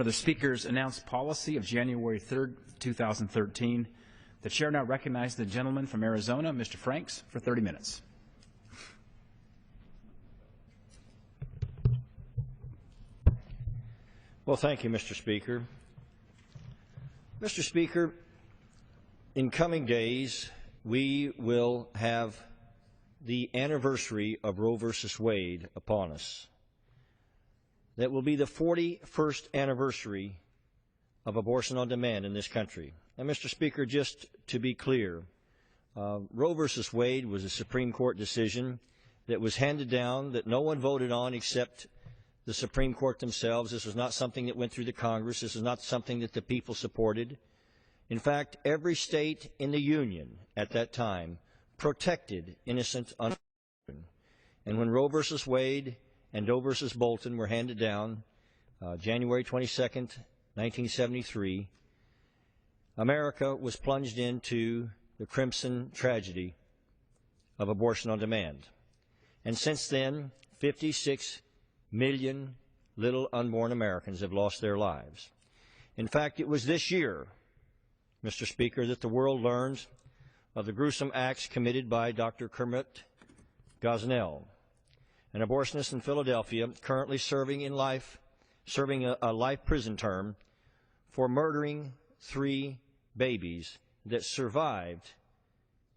The Speaker's announced policy of January 3rd, 2013. The Chair now recognizes the gentleman from Arizona, Mr. Franks, for 30 minutes. Well, thank you, Mr. Speaker. Mr. Speaker, in coming days, we will have the anniversary of Roe v. Wade upon us. That will be the 41st anniversary of abortion on demand in this country. And, Mr. Speaker, just to be clear, Roe v. Wade was a Supreme Court decision that was handed down, that no one voted on except the Supreme Court themselves. This was not something that went through the Congress. This was not something that the people supported. In fact, every state in the Union at that time protected innocent unborn children. And when Roe v. Wade and Doe v. Bolton were handed down January 22nd, 1973, America was plunged into the crimson tragedy of abortion on demand. And since then, 56 million little unborn Americans have lost their lives. In fact, it was this year, Mr. Speaker, that the world learned of the gruesome acts committed by Dr. Kermit Gosnell, an abortionist in Philadelphia, currently serving a life prison term for murdering 3 babies that survived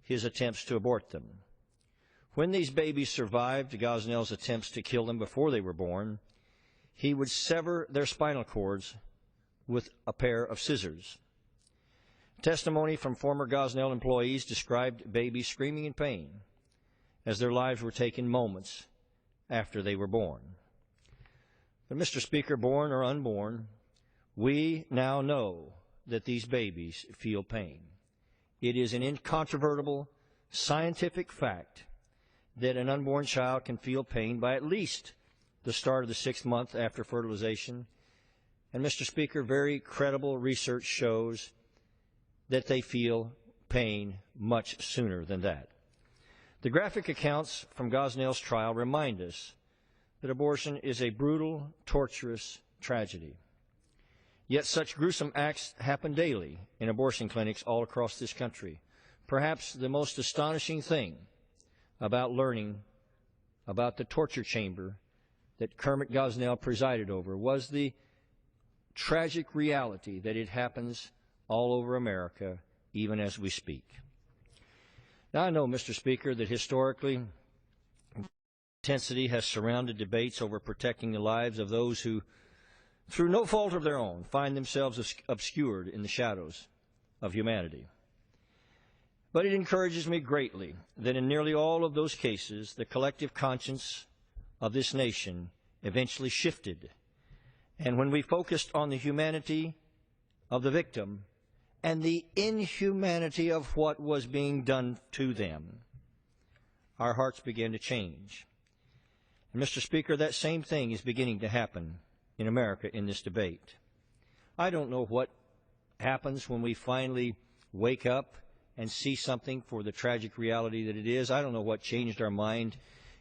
his attempts to abort them. When these babies survived Gosnell's attempts to kill them before they were born, he would sever their spinal cords with a pair of scissors. Testimony from former Gosnell employees described babies screaming in pain as their lives were taken moments after they were born. But, Mr. Speaker, born or unborn, we now know that these babies feel pain. It is an incontrovertible scientific fact that an unborn child can feel pain by at least the start of the 6th month after fertilization. And, Mr. Speaker, very credible research shows that they feel pain much sooner than that. The graphic accounts from Gosnell's trial remind us that abortion is a brutal, torturous tragedy. Yet such gruesome acts happen daily in abortion clinics all across this country. Perhaps the most astonishing thing about learning about the torture chamber that Kermit Gosnell presided over was the tragic reality that it happens all over America, even as we speak. Now, I know, Mr. Speaker, that historically intensity has surrounded debates over protecting the lives of those who, through no fault of their own, find themselves obscured in the shadows of humanity. But it encourages me greatly that in nearly all of those cases, the collective conscience of this nation eventually shifted. And when we focused on the humanity of the victim and the inhumanity of what was being done to them, our hearts began to change. And, Mr. Speaker, that same thing is beginning to happen in America in this debate. I don't know what happens when we finally wake up and see something for the tragic reality that it is. I don't know what changed our mind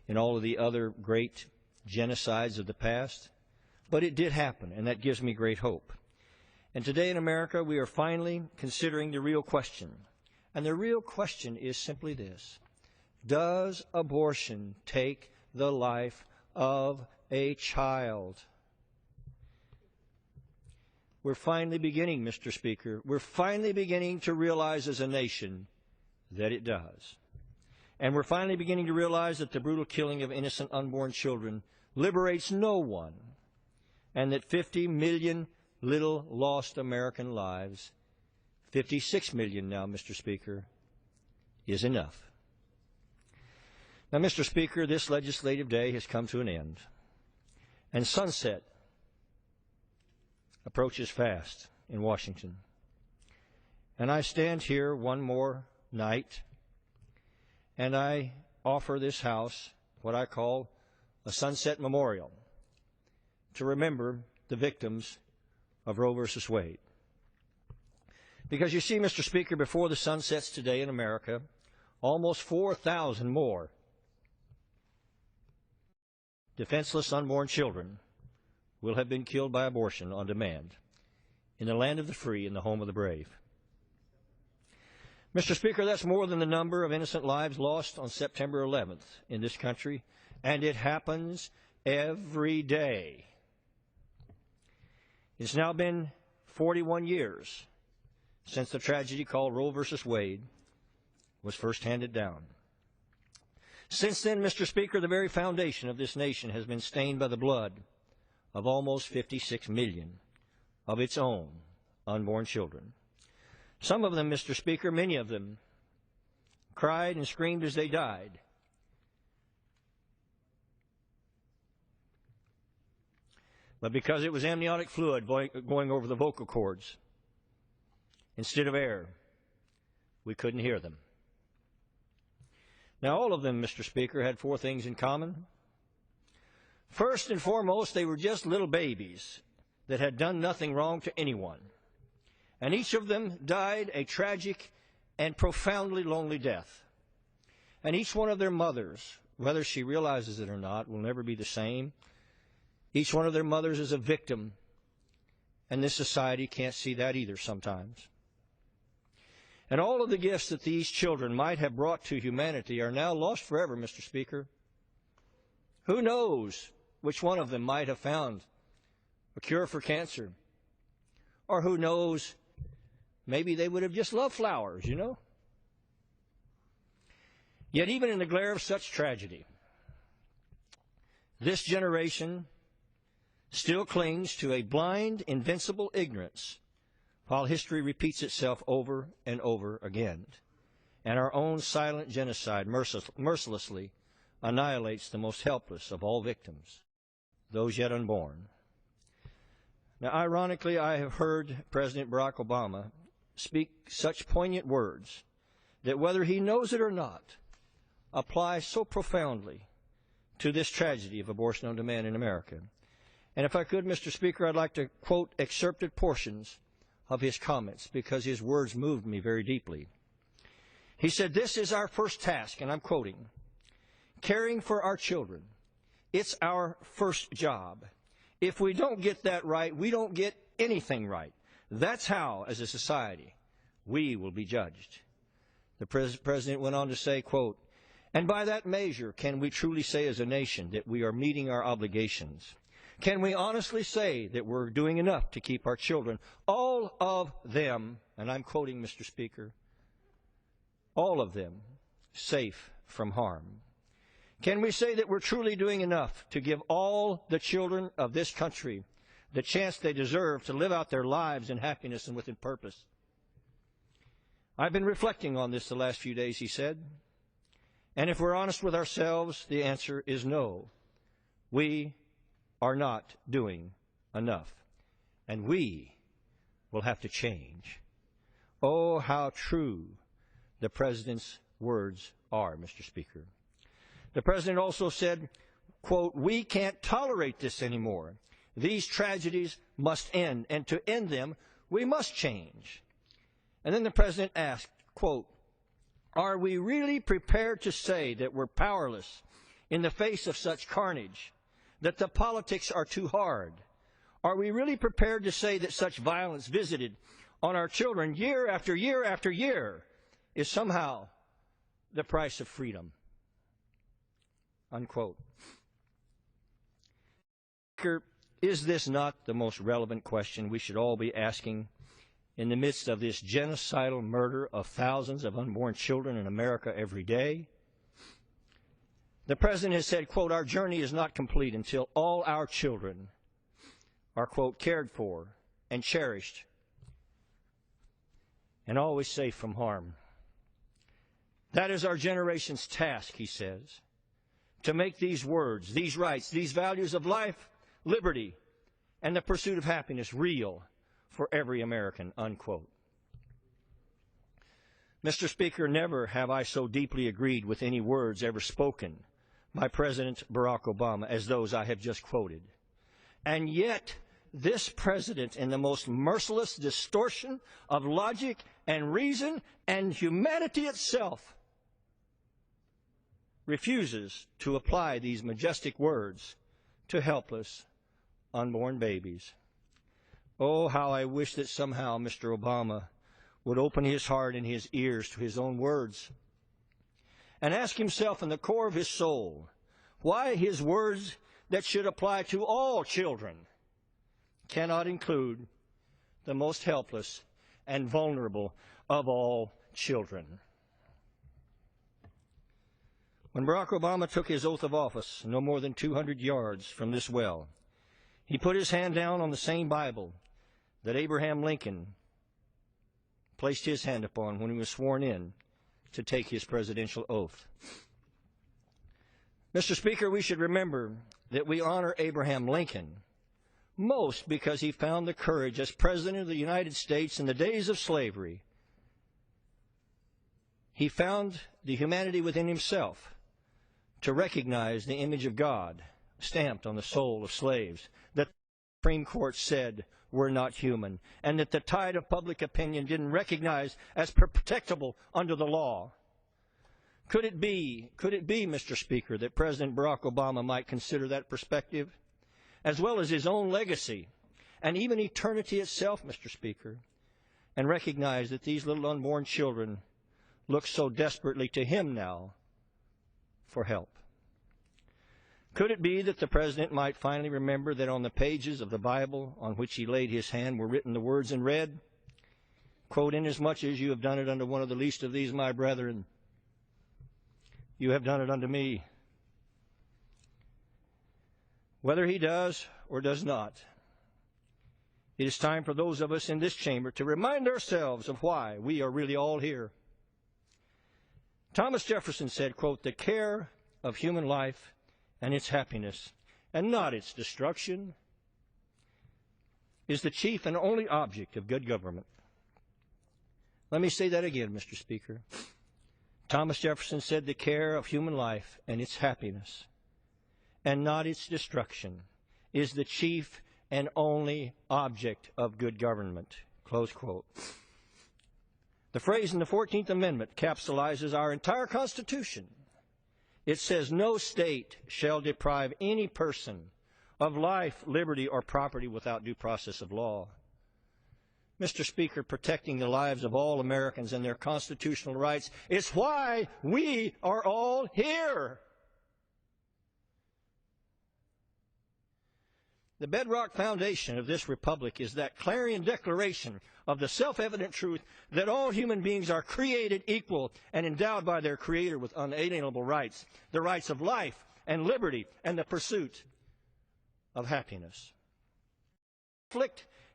in all of the other great genocides of the past, but it did happen, and that gives me great hope. And today in America, we are finally considering the real question. And the real question is simply this: does abortion take the life of a child? We're finally beginning, Mr. Speaker, we're finally beginning to realize as a nation that it does. And we're finally beginning to realize that the brutal killing of innocent unborn children liberates no one, and that 50 million little lost American lives, 56 million now, Mr. Speaker, is enough. Now, Mr. Speaker, this legislative day has come to an end, and sunset approaches fast in Washington. And I stand here one more night, and I offer this House what I call a sunset memorial to remember the victims of Roe v. Wade. Because you see, Mr. Speaker, before the sun sets today in America, almost 4,000 more defenseless unborn children will have been killed by abortion on demand in the land of the free and the home of the brave. Mr. Speaker, that's more than the number of innocent lives lost on September 11th in this country, and it happens every day. It's now been 41 years since the tragedy called Roe v. Wade was first handed down. Since then, Mr. Speaker, the very foundation of this nation has been stained by the blood of almost 56 million of its own unborn children. Some of them, Mr. Speaker, many of them, cried and screamed as they died. But because it was amniotic fluid going over the vocal cords instead of air, we couldn't hear them. Now, all of them, Mr. Speaker, had four things in common. First and foremost, they were just little babies that had done nothing wrong to anyone. And each of them died a tragic and profoundly lonely death. And each one of their mothers, whether she realizes it or not, will never be the same. Each one of their mothers is a victim, and this society can't see that either sometimes. And all of the gifts that these children might have brought to humanity are now lost forever, Mr. Speaker. Who knows which one of them might have found a cure for cancer? Or who knows, maybe they would have just loved flowers, you know? Yet even in the glare of such tragedy, this generation still clings to a blind, invincible ignorance while history repeats itself over and over again, and our own silent genocide mercilessly annihilates the most helpless of all victims, those yet unborn. Now, ironically, I have heard President Barack Obama speak such poignant words that, whether he knows it or not, apply so profoundly to this tragedy of abortion on demand in America. And if I could, Mr. Speaker, I'd like to quote excerpted portions of his comments, because his words moved me very deeply. He said, "This is our first task," and I'm quoting, "caring for our children. It's our first job. If we don't get that right, we don't get anything right. That's how, as a society, we will be judged." The President went on to say, quote, "And by that measure, can we truly say as a nation that we are meeting our obligations? Can we honestly say that we're doing enough to keep our children, all of them," and I'm quoting, Mr. Speaker, "all of them safe from harm? Can we say that we're truly doing enough to give all the children of this country the chance they deserve to live out their lives in happiness and with purpose?" "I've been reflecting on this the last few days," he said, "and if we're honest with ourselves, the answer is no. We are not doing enough, and we will have to change." Oh, how true the President's words are, Mr. Speaker. The President also said, quote, "We can't tolerate this anymore. These tragedies must end, and to end them, we must change." And then the President asked, quote, "Are we really prepared to say that we're powerless in the face of such carnage, that the politics are too hard? Are we really prepared to say that such violence visited on our children year after year after year is somehow the price of freedom?" Unquote. Is this not the most relevant question we should all be asking in the midst of this genocidal murder of thousands of unborn children in America every day? The President has said, quote, "Our journey is not complete until all our children are," quote, "cared for and cherished and always safe from harm." That is our generation's task, he says, to make these words, these rights, these values of life, liberty, and the pursuit of happiness real for every American, unquote. Mr. Speaker, never have I so deeply agreed with any words ever spoken by President Barack Obama as those I have just quoted. And yet, this President, in the most merciless distortion of logic and reason and humanity itself, refuses to apply these majestic words to helpless, unborn babies. Oh, how I wish that somehow Mr. Obama would open his heart and his ears to his own words and ask himself in the core of his soul why his words that should apply to all children cannot include the most helpless and vulnerable of all children. When Barack Obama took his oath of office no more than 200 yards from this well, he put his hand down on the same Bible that Abraham Lincoln placed his hand upon when he was sworn in to take his presidential oath. Mr. Speaker, we should remember that we honor Abraham Lincoln most because he found the courage as President of the United States in the days of slavery. He found the humanity within himself to recognize the image of God stamped on the soul of slaves that the Supreme Court said were not human, and that the tide of public opinion didn't recognize as protectable under the law. Could it be, Mr. Speaker, that President Barack Obama might consider that perspective, as well as his own legacy, and even eternity itself, Mr. Speaker, and recognize that these little unborn children look so desperately to him now for help? Could it be that the President might finally remember that on the pages of the Bible on which he laid his hand were written the words in red, quote, "Inasmuch as you have done it unto one of the least of these, my brethren, you have done it unto me." Whether he does or does not, it is time for those of us in this chamber to remind ourselves of why we are really all here. Thomas Jefferson said, quote, "The care of human life and its happiness, and not its destruction, is the chief and only object of good government." Let me say that again, Mr. Speaker. Thomas Jefferson said, "The care of human life and its happiness, and not its destruction, is the chief and only object of good government." Close quote. The phrase in the 14th Amendment capsulizes our entire Constitution. It says, "No state shall deprive any person of life, liberty, or property without due process of law." Mr. Speaker, protecting the lives of all Americans and their constitutional rights is why we are all here. The bedrock foundation of this republic is that clarion declaration of the self-evident truth that all human beings are created equal and endowed by their Creator with unalienable rights, the rights of life and liberty and the pursuit of happiness.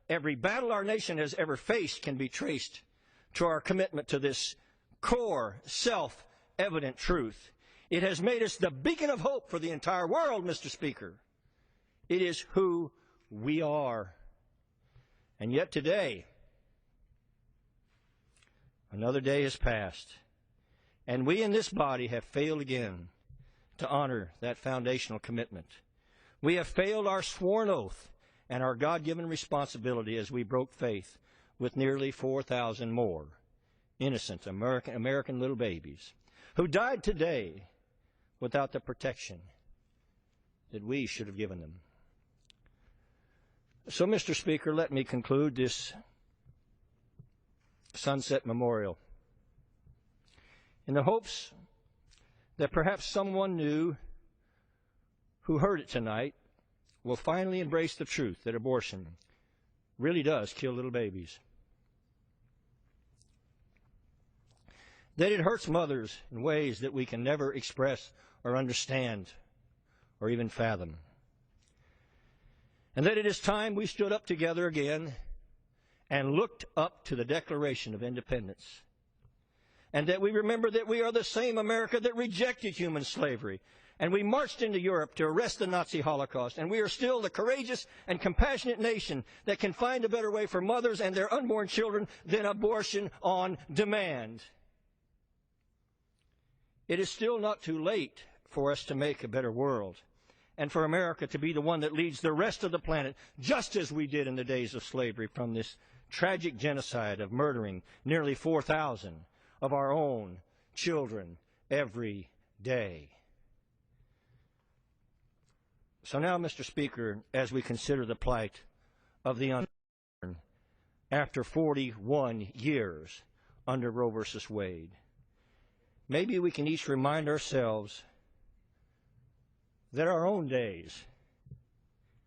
Every battle our nation has ever faced can be traced to our commitment to this core, self-evident truth. It has made us the beacon of hope for the entire world, Mr. Speaker. It is who we are. And yet today, another day has passed, and we in this body have failed again to honor that foundational commitment. We have failed our sworn oath and our God-given responsibility as we broke faith with nearly 4,000 more innocent American little babies who died today without the protection that we should have given them. So, Mr. Speaker, let me conclude this sunset memorial in the hopes that perhaps someone new who heard it tonight will finally embrace the truth that abortion really does kill little babies, that it hurts mothers in ways that we can never express or understand or even fathom, and that it is time we stood up together again and looked up to the Declaration of Independence, and that we remember that we are the same America that rejected human slavery, and we marched into Europe to arrest the Nazi Holocaust, and we are still the courageous and compassionate nation that can find a better way for mothers and their unborn children than abortion on demand. It is still not too late for us to make a better world, and for America to be the one that leads the rest of the planet, just as we did in the days of slavery, from this tragic genocide of murdering nearly 4,000 of our own children every day. So now, Mr. Speaker, as we consider the plight of the unborn after 41 years under Roe versus Wade, maybe we can each remind ourselves that our own days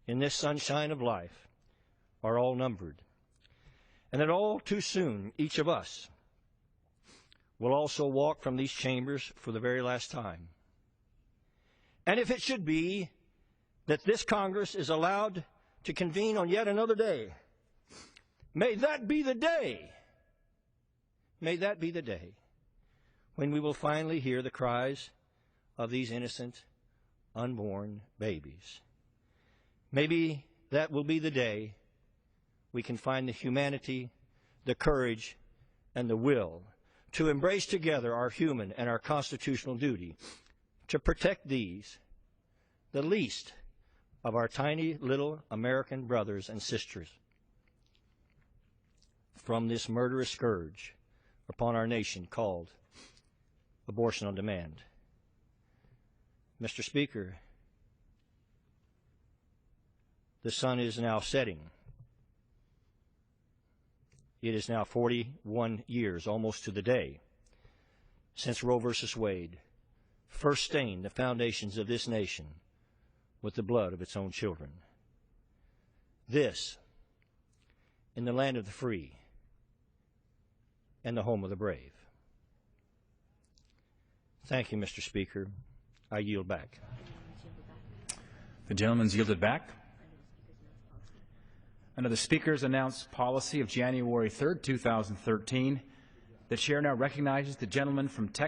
in this sunshine of life are all numbered, and that all too soon each of us will also walk from these chambers for the very last time. And if it should be that this Congress is allowed to convene on yet another day, may that be the day, when we will finally hear the cries of these innocent, unborn babies. Maybe that will be the day we can find the humanity, the courage, and the will to embrace together our human and our constitutional duty to protect these, the least of our tiny little American brothers and sisters, from this murderous scourge upon our nation called abortion on demand. Mr. Speaker, the sun is now setting. It is now 41 years, almost to the day, since Roe versus Wade first stained the foundations of this nation with the blood of its own children. This, in the land of the free and the home of the brave. Thank you, Mr. Speaker. I yield back. The gentleman's yielded back. Under the Speaker's announced policy of January 3rd, 2013, the Chair now recognizes the gentleman from Texas.